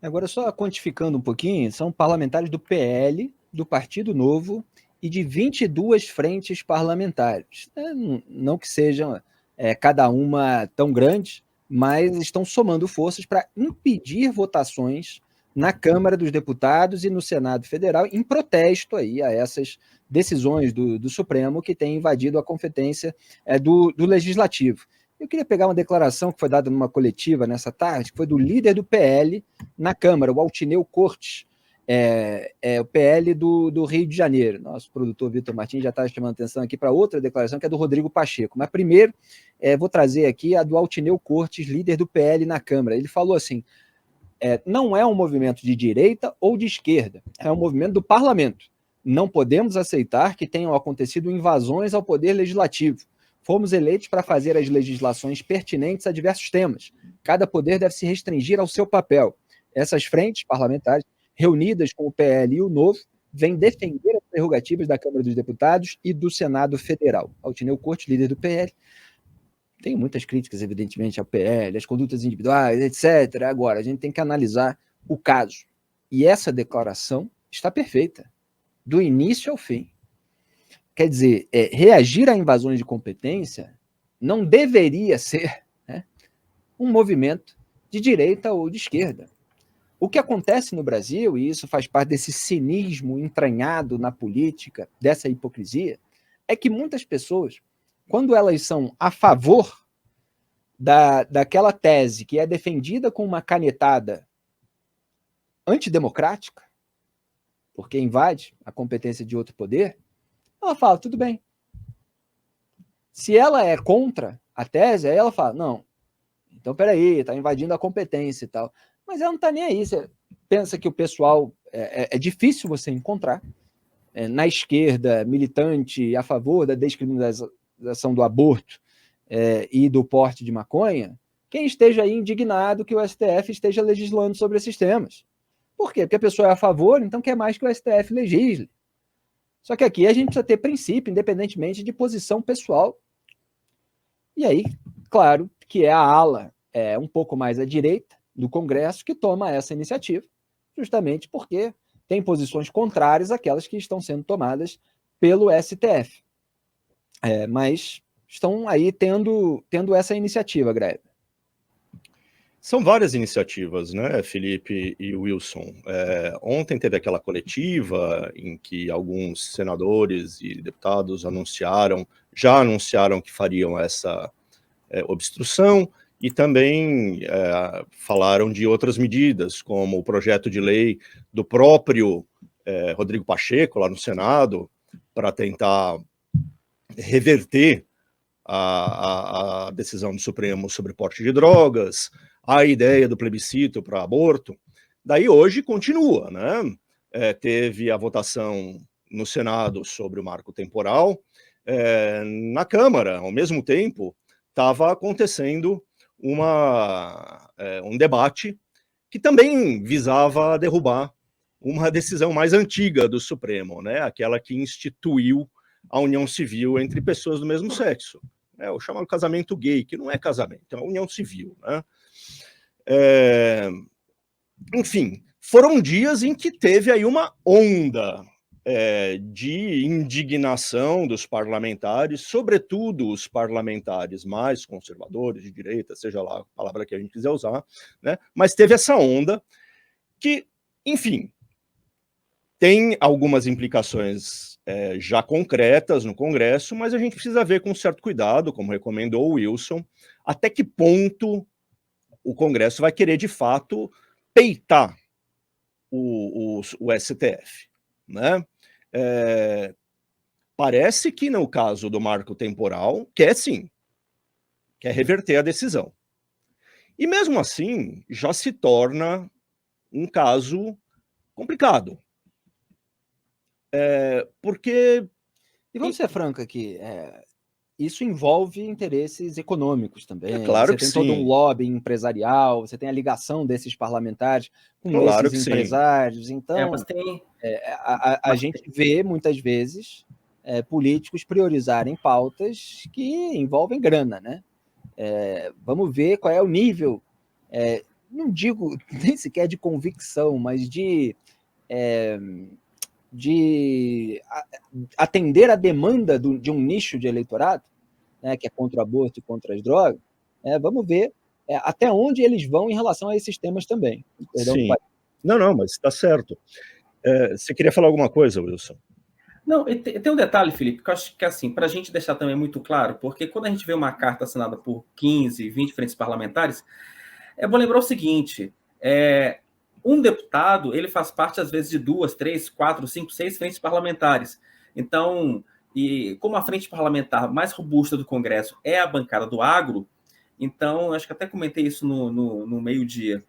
Agora, só quantificando um pouquinho, são parlamentares do PL, do Partido Novo e de 22 frentes parlamentares. Não que sejam cada uma tão grande, mas estão somando forças para impedir votações na Câmara dos Deputados e no Senado Federal, em protesto aí a essas decisões do Supremo que têm invadido a competência do Legislativo. Eu queria pegar uma declaração que foi dada numa coletiva nessa tarde, que foi do líder do PL na Câmara, o Altineu Cortes, o PL do Rio de Janeiro. Nosso produtor Vitor Martins já está chamando atenção aqui para outra declaração, que é do Rodrigo Pacheco. Mas primeiro, vou trazer aqui a do Altineu Cortes, líder do PL na Câmara. Ele falou assim, não é um movimento de direita ou de esquerda, é um movimento do parlamento. Não podemos aceitar que tenham acontecido invasões ao poder legislativo. Fomos eleitos para fazer as legislações pertinentes a diversos temas. Cada poder deve se restringir ao seu papel. Essas frentes parlamentares, reunidas com o PL e o Novo, vêm defender as prerrogativas da Câmara dos Deputados e do Senado Federal. Altineu Cortes, líder do PL. Tem muitas críticas, evidentemente, ao PL, às condutas individuais, etc. Agora, a gente tem que analisar o caso. E essa declaração está perfeita, do início ao fim. Quer dizer, reagir a invasões de competência não deveria ser um movimento de direita ou de esquerda. O que acontece no Brasil, e isso faz parte desse cinismo entranhado na política, dessa hipocrisia, é que muitas pessoas, quando elas são a favor daquela tese que é defendida com uma canetada antidemocrática, porque invade a competência de outro poder, ela fala, tudo bem. Se ela é contra a tese, aí ela fala, não, então peraí, está invadindo a competência e tal. Mas ela não está nem aí. Você pensa que o pessoal é difícil você encontrar na esquerda militante a favor da descriminalização do aborto e do porte de maconha, quem esteja aí indignado que o STF esteja legislando sobre esses temas. Por quê? Porque a pessoa é a favor, então quer mais que o STF legisle. Só que aqui a gente precisa ter princípio, independentemente de posição pessoal. E aí, claro, que é a ala um pouco mais à direita do Congresso que toma essa iniciativa, justamente porque tem posições contrárias àquelas que estão sendo tomadas pelo STF. Mas estão aí tendo essa iniciativa, Greve. São várias iniciativas, né, Felipe e Wilson? Ontem teve aquela coletiva em que alguns senadores e deputados já anunciaram que fariam essa obstrução e também falaram de outras medidas, como o projeto de lei do próprio Rodrigo Pacheco, lá no Senado, para tentar reverter a decisão do Supremo sobre porte de drogas, a ideia do plebiscito para aborto. Daí hoje continua, né? Teve a votação no Senado sobre o marco temporal, na Câmara, ao mesmo tempo, estava acontecendo um debate que também visava derrubar uma decisão mais antiga do Supremo, né? Aquela que instituiu a união civil entre pessoas do mesmo sexo. O chamado casamento gay, que não é casamento, é uma união civil, né? Enfim, foram dias em que teve aí uma onda de indignação dos parlamentares, sobretudo os parlamentares mais conservadores, de direita, seja lá a palavra que a gente quiser usar, né? Mas teve essa onda que, enfim, tem algumas implicações já concretas no Congresso, mas a gente precisa ver com certo cuidado, como recomendou o Wilson, até que ponto o Congresso vai querer, de fato, peitar o STF, né? Parece que, no caso do marco temporal, quer sim, quer reverter a decisão. E, mesmo assim, já se torna um caso complicado. Porque... E vamos ser franco aqui, isso envolve interesses econômicos também. Claro você que tem todo um sim. lobby empresarial, você tem a ligação desses parlamentares com Claro esses que sim. empresários. Então, a gente vê, muitas vezes, políticos priorizarem pautas que envolvem grana, né? Vamos ver qual é o nível não digo nem sequer de convicção, mas de atender a demanda de um nicho de eleitorado, né, que é contra o aborto e contra as drogas, vamos ver até onde eles vão em relação a esses temas também. Perdão, sim. Não, mas está certo. Você queria falar alguma coisa, Wilson? Não, tem um detalhe, Felipe, que eu acho que, assim, para a gente deixar também muito claro, porque quando a gente vê uma carta assinada por 15, 20 frentes parlamentares, é bom lembrar o seguinte, um deputado, ele faz parte, às vezes, de 2, 3, 4, 5, 6 frentes parlamentares. Então, e como a frente parlamentar mais robusta do Congresso é a bancada do agro, então, acho que até comentei isso no meio-dia,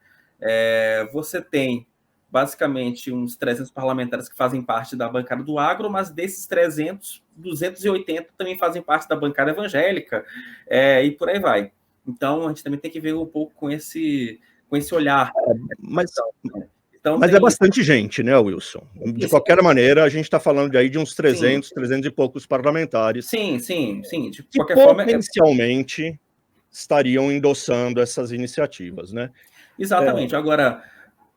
você tem basicamente uns 300 parlamentares que fazem parte da bancada do agro, mas desses 300, 280 também fazem parte da bancada evangélica, e por aí vai. Então, a gente também tem que ver um pouco com esse olhar. Mas Então, é bastante gente, né, Wilson? De qualquer maneira, a gente está falando aí de uns 300, 300 e poucos parlamentares. Sim. De que qualquer forma, potencialmente estariam endossando essas iniciativas, né? Exatamente. Agora,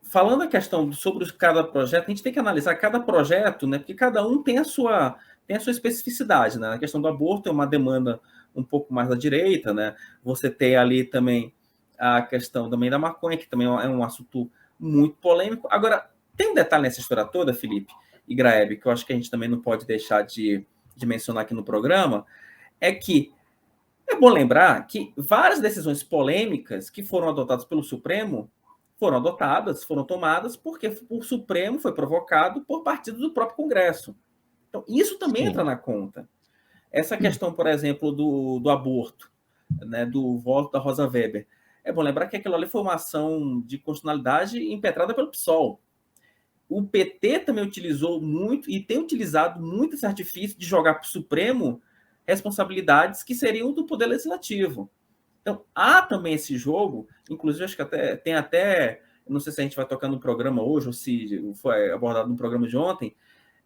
falando a questão sobre cada projeto, a gente tem que analisar cada projeto, né? Porque cada um tem a sua especificidade, né? A questão do aborto é uma demanda um pouco mais da direita, né? Você tem ali também a questão também da maconha, que também é um assunto muito polêmico. Agora, tem um detalhe nessa história toda, Felipe e Graeb, que eu acho que a gente também não pode deixar de mencionar aqui no programa, é que é bom lembrar que várias decisões polêmicas que foram adotadas pelo Supremo foram tomadas porque o Supremo foi provocado por partidos do próprio Congresso. Então, isso também entra na conta. Essa questão, por exemplo, do aborto, né, do voto da Rosa Weber, é bom lembrar que aquilo ali foi uma ação de constitucionalidade impetrada pelo PSOL. O PT também utilizou muito, e tem utilizado muito esse artifício de jogar para o Supremo responsabilidades que seriam do Poder Legislativo. Então, há também esse jogo, inclusive, acho que tem até, não sei se a gente vai tocar no programa hoje, ou se foi abordado no programa de ontem,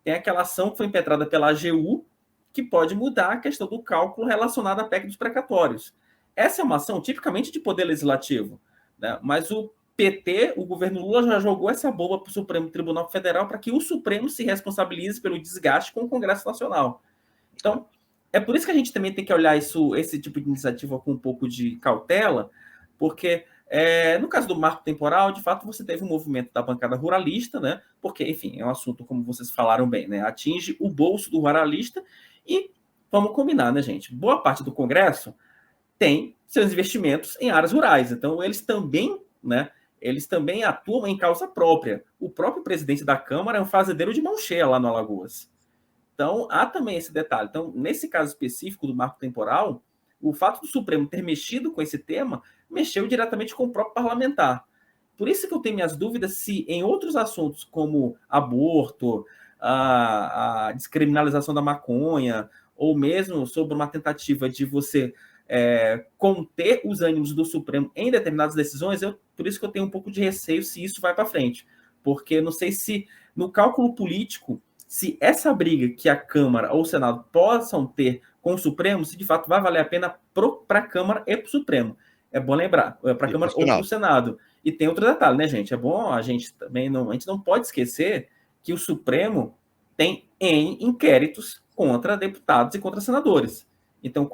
tem aquela ação que foi impetrada pela AGU, que pode mudar a questão do cálculo relacionado à PEC dos precatórios. Essa é uma ação tipicamente de Poder Legislativo, né? Mas o PT, o governo Lula, já jogou essa bomba para o Supremo Tribunal Federal para que o Supremo se responsabilize pelo desgaste com o Congresso Nacional. Então, é por isso que a gente também tem que olhar esse tipo de iniciativa com um pouco de cautela, porque no caso do marco temporal, de fato, você teve um movimento da bancada ruralista, né? Porque, enfim, é um assunto, como vocês falaram bem, né? Atinge o bolso do ruralista e, vamos combinar, né, gente? Boa parte do Congresso tem seus investimentos em áreas rurais. Então, eles também, né? Eles também atuam em causa própria. O próprio presidente da Câmara é um fazendeiro de mão cheia lá no Alagoas. Então, há também esse detalhe. Então, nesse caso específico do marco temporal, o fato do Supremo ter mexido com esse tema, mexeu diretamente com o próprio parlamentar. Por isso que eu tenho minhas dúvidas se em outros assuntos, como aborto, a descriminalização da maconha, ou mesmo sobre uma tentativa de você conter os ânimos do Supremo em determinadas decisões, por isso que eu tenho um pouco de receio se isso vai para frente. Porque não sei se, no cálculo político, se essa briga que a Câmara ou o Senado possam ter com o Supremo, se de fato vai valer a pena para a Câmara e para o Supremo. É bom lembrar, para a Câmara ou para o Senado. E tem outro detalhe, né, gente? É bom a gente também a gente não pode esquecer que o Supremo tem inquéritos contra deputados e contra senadores. Então,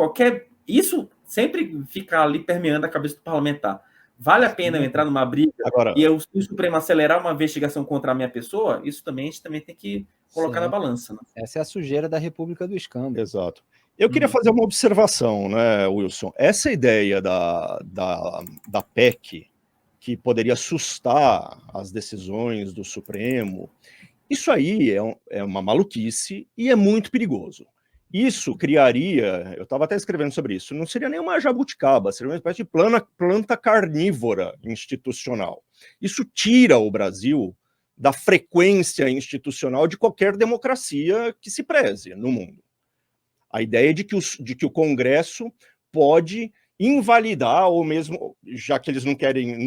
isso sempre fica ali permeando a cabeça do parlamentar. Vale a pena eu entrar numa briga e o Supremo acelerar uma investigação contra a minha pessoa? Isso também a gente também tem que colocar na balança. Né? Essa é a sujeira da República do Escândalo. Exato. Eu queria fazer uma observação, né, Wilson? Essa ideia da PEC, que poderia assustar as decisões do Supremo, isso aí é uma maluquice e é muito perigoso. Isso criaria, eu estava até escrevendo sobre isso, não seria nem uma jabuticaba, seria uma espécie de planta carnívora institucional. Isso tira o Brasil da frequência institucional de qualquer democracia que se preze no mundo. A ideia de que o Congresso pode invalidar, ou mesmo, já que eles não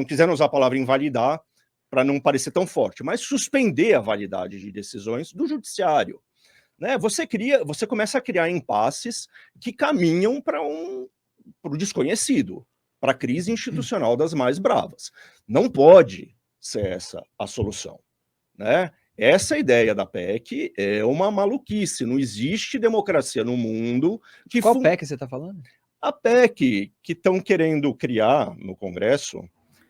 quiseram usar a palavra invalidar, para não parecer tão forte, mas suspender a validade de decisões do judiciário. Né? Você começa a criar impasses que caminham para o desconhecido. para a crise institucional das mais bravas. Não pode ser essa a solução, né? Essa ideia da PEC é uma maluquice. Não existe democracia no mundo que... Qual PEC você está falando? A PEC que estão querendo criar no Congresso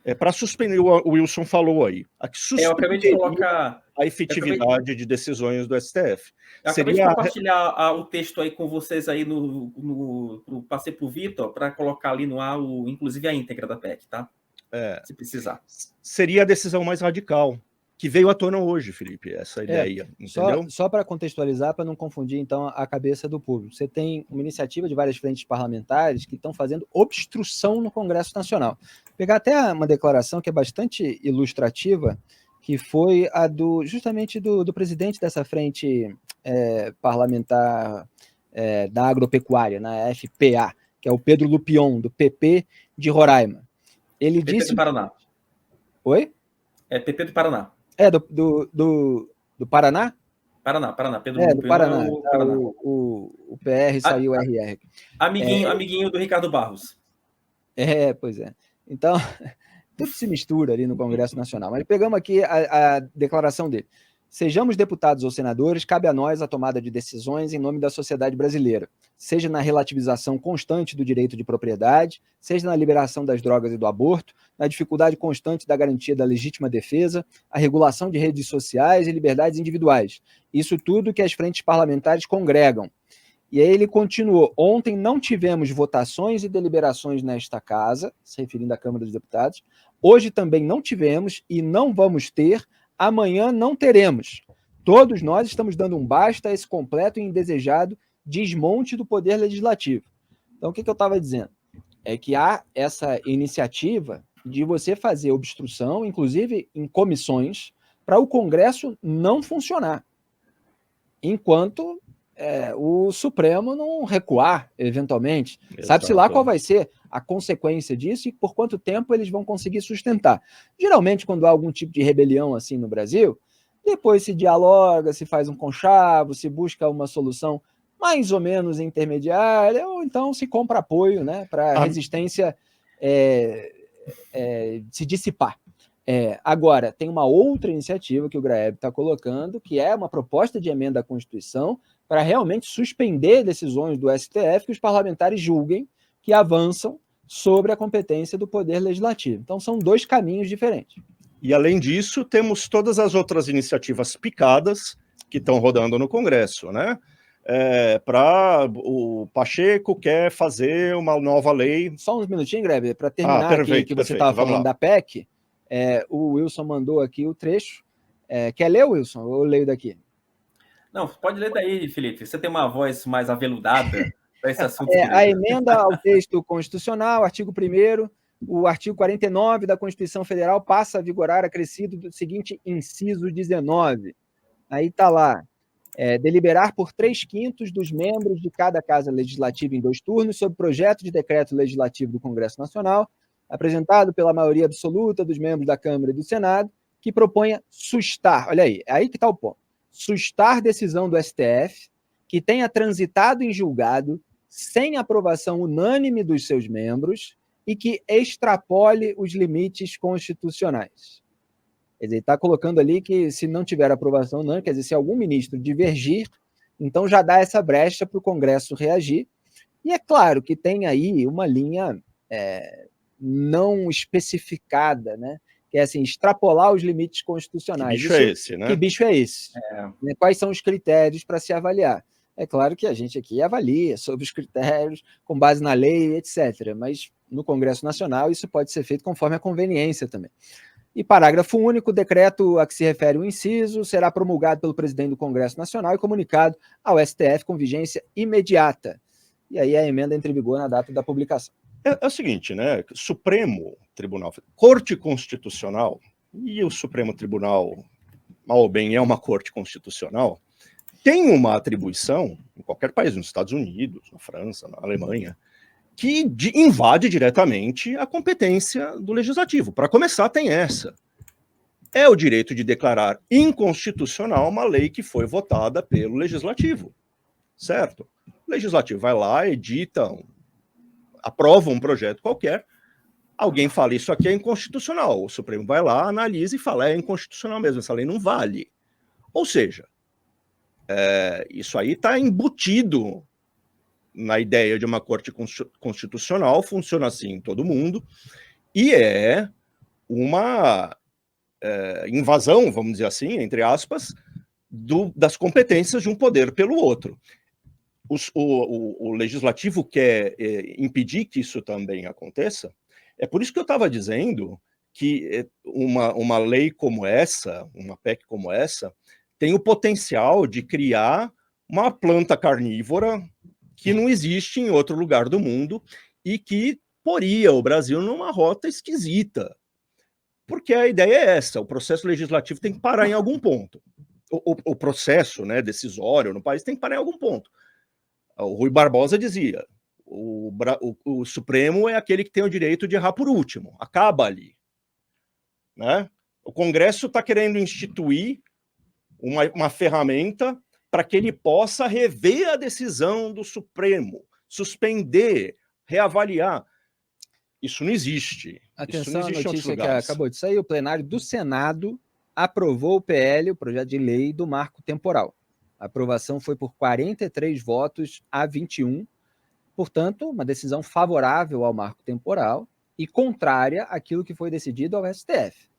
é para suspender, o Wilson falou aí, eu acabei de colocar a efetividade de decisões do STF. Eu acabei de compartilhar o texto aí com vocês aí passei para o Vitor para colocar ali no ar, inclusive a íntegra da PEC, tá? Se precisar. Seria a decisão mais radical, que veio à tona hoje, Felipe, essa ideia, entendeu? Só para contextualizar, para não confundir, então, a cabeça do público. Você tem uma iniciativa de várias frentes parlamentares que estão fazendo obstrução no Congresso Nacional. Vou pegar até uma declaração que é bastante ilustrativa, que foi a justamente do presidente dessa frente parlamentar da agropecuária, na FPA, que é o Pedro Lupion, do PP de Roraima. Ele PP disse... do Paraná. Oi? É PP do Paraná. Do Paraná? Paraná. Pedro do Paraná. O PR saiu RR. Amiguinho do Ricardo Barros. Pois é. Então, tudo se mistura ali no Congresso Nacional. Mas pegamos aqui a declaração dele. Sejamos deputados ou senadores, cabe a nós a tomada de decisões em nome da sociedade brasileira, seja na relativização constante do direito de propriedade, seja na liberação das drogas e do aborto, na dificuldade constante da garantia da legítima defesa, a regulação de redes sociais e liberdades individuais. Isso tudo que as frentes parlamentares congregam. E aí ele continuou, ontem não tivemos votações e deliberações nesta casa, se referindo à Câmara dos Deputados, hoje também não tivemos e não vamos ter, amanhã não teremos. Todos nós estamos dando um basta a esse completo e indesejado desmonte do poder legislativo. Então, o que eu estava dizendo? É que há essa iniciativa de você fazer obstrução, inclusive em comissões, para o Congresso não funcionar, enquanto o Supremo não recuar, eventualmente. Sabe-se lá qual vai ser a consequência disso e por quanto tempo eles vão conseguir sustentar. Geralmente, quando há algum tipo de rebelião assim no Brasil, depois se dialoga, se faz um conchavo, se busca uma solução mais ou menos intermediária, ou então se compra apoio, né, para a resistência se dissipar. Agora, tem uma outra iniciativa que o Graeb está colocando, que é uma proposta de emenda à Constituição para realmente suspender decisões do STF que os parlamentares julguem que avançam sobre a competência do Poder Legislativo. Então, são dois caminhos diferentes. E, além disso, temos todas as outras iniciativas picadas que estão rodando no Congresso, né? O Pacheco quer fazer uma nova lei... Só uns minutinhos, Grebe, para terminar aqui que você estava falando da PEC, o Wilson mandou aqui o trecho. Quer ler, Wilson? Ou eu leio daqui? Não, pode ler daí, Felipe. Você tem uma voz mais aveludada para esse assunto. A emenda ao texto constitucional, artigo 1º, o artigo 49 da Constituição Federal passa a vigorar acrescido do seguinte inciso 19. Aí está lá. Deliberar por 3/5 dos membros de cada casa legislativa em 2 turnos sobre projeto de decreto legislativo do Congresso Nacional, apresentado pela maioria absoluta dos membros da Câmara e do Senado, que proponha sustar, olha aí que está o ponto, sustar decisão do STF que tenha transitado em julgado sem aprovação unânime dos seus membros e que extrapole os limites constitucionais. Quer dizer, ele está colocando ali que se não tiver aprovação unânime, quer dizer, se algum ministro divergir, então já dá essa brecha para o Congresso reagir. E é claro que tem aí uma linha não especificada, né? Que é assim, extrapolar os limites constitucionais. Que bicho é esse, né? Que bicho é esse? Quais são os critérios para se avaliar? É claro que a gente aqui avalia sobre os critérios com base na lei, etc. Mas no Congresso Nacional isso pode ser feito conforme a conveniência também. E parágrafo único, o decreto a que se refere o inciso será promulgado pelo presidente do Congresso Nacional e comunicado ao STF com vigência imediata. E aí a emenda entra em vigor na data da publicação. É o seguinte, né? Supremo Tribunal, Corte Constitucional, e o Supremo Tribunal, mal ou bem, é uma Corte Constitucional, tem uma atribuição, em qualquer país, nos Estados Unidos, na França, na Alemanha, que invade diretamente a competência do Legislativo. Para começar, tem essa. É o direito de declarar inconstitucional uma lei que foi votada pelo Legislativo, certo? O Legislativo vai lá, edita, aprova um projeto qualquer, alguém fala, isso aqui é inconstitucional. O Supremo vai lá, analisa e fala, é inconstitucional mesmo, essa lei não vale. Ou seja, isso aí está embutido na ideia de uma corte constitucional, funciona assim em todo mundo, e é uma invasão, vamos dizer assim, entre aspas, das competências de um poder pelo outro. O legislativo quer impedir que isso também aconteça. É por isso que eu estava dizendo que uma lei como essa, uma PEC como essa, tem o potencial de criar uma planta carnívora que não existe em outro lugar do mundo e que poria o Brasil numa rota esquisita. Porque a ideia é essa, o processo legislativo tem que parar em algum ponto. O processo, né, decisório no país tem que parar em algum ponto. O Rui Barbosa dizia, o Supremo é aquele que tem o direito de errar por último, acaba ali. Né? O Congresso está querendo instituir uma ferramenta para que ele possa rever a decisão do Supremo, suspender, reavaliar. Isso não existe. Atenção, isso não existe a notícia que lugares. acabou de sair, o plenário do Senado aprovou o PL, o projeto de lei do marco temporal. A aprovação foi por 43 votos a 21, portanto, uma decisão favorável ao marco temporal e contrária àquilo que foi decidido ao STF.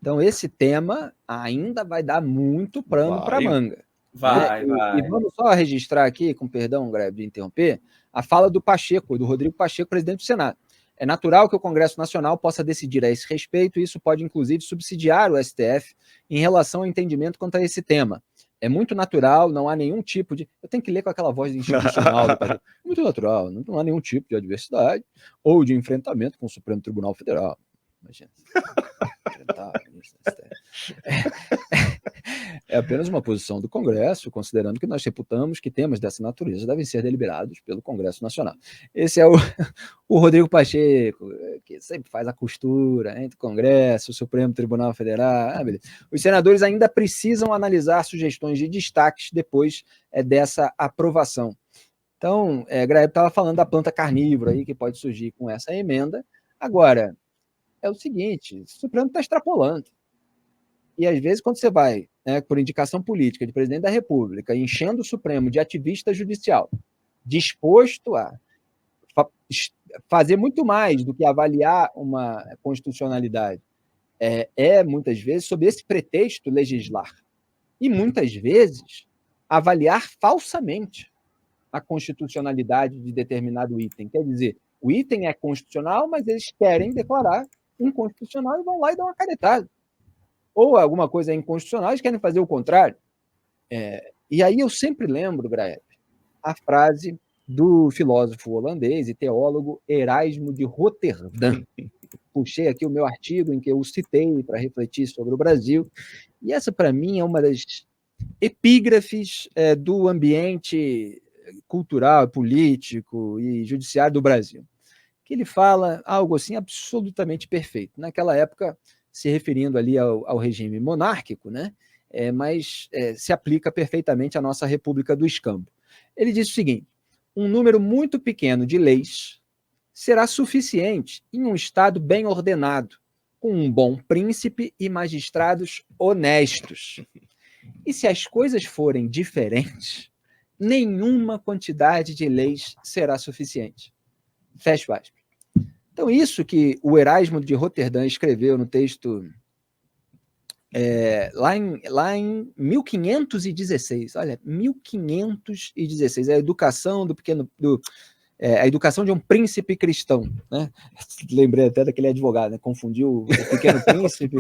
Então, esse tema ainda vai dar muito pano para manga. Vai. E vamos só registrar aqui, com perdão, Grebe, de interromper, a fala do Pacheco, do Rodrigo Pacheco, presidente do Senado. É natural que o Congresso Nacional possa decidir a esse respeito, e isso pode, inclusive, subsidiar o STF em relação ao entendimento quanto a esse tema. É muito natural, não há nenhum tipo de... Eu tenho que ler com aquela voz institucional do Pacheco. Muito natural, não há nenhum tipo de adversidade ou de enfrentamento com o Supremo Tribunal Federal. Imagina. É apenas uma posição do Congresso, considerando que nós reputamos que temas dessa natureza devem ser deliberados pelo Congresso Nacional. Esse é o Rodrigo Pacheco, que sempre faz a costura entre o Congresso, o Supremo Tribunal Federal. Beleza. Os senadores ainda precisam analisar sugestões de destaques depois dessa aprovação. Então, Graeb estava falando da planta carnívora aí, que pode surgir com essa emenda. Agora, é o seguinte, o Supremo está extrapolando. E, às vezes, quando você vai, por indicação política de presidente da República, enchendo o Supremo de ativista judicial, disposto a fazer muito mais do que avaliar uma constitucionalidade, muitas vezes, sob esse pretexto, legislar. E, muitas vezes, avaliar falsamente a constitucionalidade de determinado item. Quer dizer, o item é constitucional, mas eles querem declarar inconstitucional e vão lá e dão uma canetada. Ou alguma coisa é inconstitucional, eles querem fazer o contrário. E aí eu sempre lembro, Graeb, a frase do filósofo holandês e teólogo Erasmo de Roterdã. Puxei aqui o meu artigo em que eu o citei para refletir sobre o Brasil, e essa, para mim, é uma das epígrafes do ambiente cultural, político e judiciário do Brasil, que ele fala algo assim absolutamente perfeito. Naquela época, se referindo ali ao regime monárquico, né? Mas se aplica perfeitamente à nossa República do Escambo. Ele diz o seguinte: um número muito pequeno de leis será suficiente em um Estado bem ordenado, com um bom príncipe e magistrados honestos. E se as coisas forem diferentes, nenhuma quantidade de leis será suficiente. Fecha aspas. Então, isso que o Erasmo de Roterdã escreveu no texto lá em 1516, olha, 1516, a educação a educação de um príncipe cristão, né? Lembrei até daquele advogado, né? Confundiu o Pequeno Príncipe.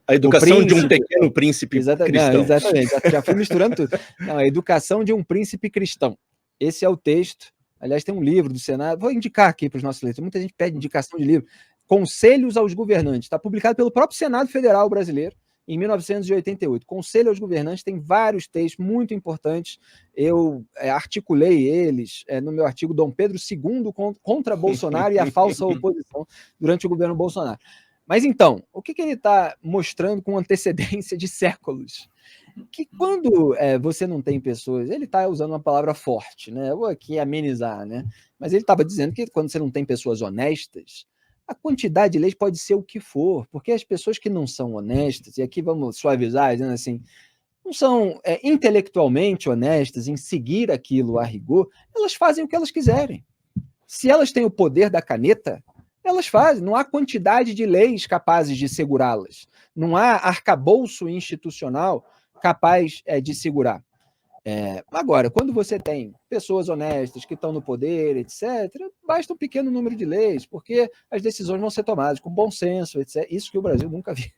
A educação de um pequeno príncipe cristão. Não, exatamente, já fui misturando tudo. Não, a educação de um príncipe cristão. Esse é o texto. Aliás, tem um livro do Senado, vou indicar aqui para os nossos leitores, muita gente pede indicação de livro, Conselhos aos Governantes, está publicado pelo próprio Senado Federal Brasileiro, em 1988. Conselho aos Governantes tem vários textos muito importantes, eu articulei eles no meu artigo Dom Pedro II contra Bolsonaro e a falsa oposição durante o governo Bolsonaro. Mas então, o que ele está mostrando com antecedência de séculos? Que quando você não tem pessoas, ele está usando uma palavra forte, né? Eu vou aqui amenizar, né? Mas ele estava dizendo que quando você não tem pessoas honestas, A quantidade de leis pode ser o que for, porque as pessoas que não são honestas, e aqui vamos suavizar, dizendo assim, não são intelectualmente honestas em seguir aquilo a rigor, elas fazem o que elas quiserem. Se elas têm o poder da caneta, elas fazem. Não há quantidade de leis capazes de segurá-las. Não há arcabouço institucional capaz de segurar. Agora, quando você tem pessoas honestas que estão no poder, etc., basta um pequeno número de leis, porque as decisões vão ser tomadas com bom senso, etc. Isso que o Brasil nunca viu.